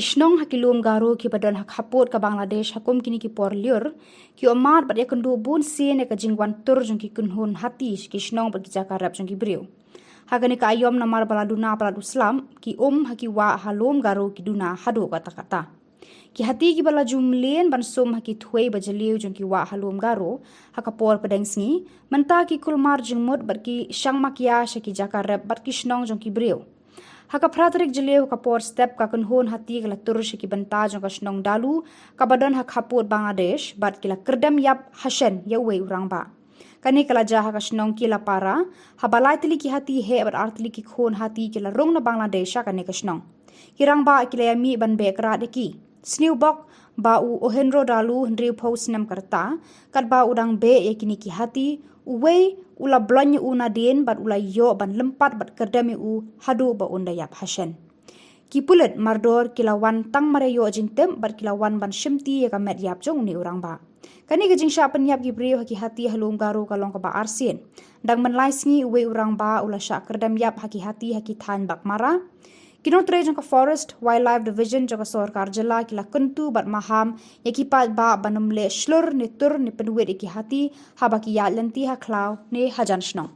Kishnong hakilum garo ki badan hak hapot ka Bangladesh hakum kini ki por liur ki omar bat yakun du bun sien ka jingwan tur jong ki kunhun hati kishnong bat ki jakarap jong ki briu. Hagani ka ayom namar baladuna baladu Islam ki haki wa halum garo ki duna hadu kata-kata. Ki hati ki bala jumlien ban som haki thuai bajaliu jong ki wa halum garo hakapor padang sngi menta ki kulmar jengmut bat ki shang makia shaki jakarap bat kishnong jong ki briu. Haka pratrik jeliu kapor step ka kunhun hati kala tur shiki banta jong ka shnong dalu ka badan hak haput Bangladesh bat kila kerdam yap hashen yawe urang ba. Kani kala jaha ka shnong kila para habalai tili ki hati he bat artili ki khun hati kila rong na Bangladesh kani ka shnong. Kirang ba kila yami ban be kra deki. Sniu bok ba u ohenro dalu hendriu pos nam karta kat ba udang be yakini ki hati uwe ula blonye una din bat ula yo ban lempat bat kerdami u hadu ba unda yap hashen. Kipulet mardor kilawan tang marayo jintem bat kilawan ban shimti ya kamet yap jong ni urang ba. Kani ke jingsha penyap gibriu haki hati halum garu kalong ka ba arsien. Dang menlai sngi uwe urang ba ula syak kerdam yap haki hati haki than bak mara. Kinotre jong ka Forest Wildlife Division jong ka Sorkar Jela kila kentu bat maham yaki pat ba banumle shlur ni tur ni penuit iki hati habaki ya lenti ha klau ni hajan shnong.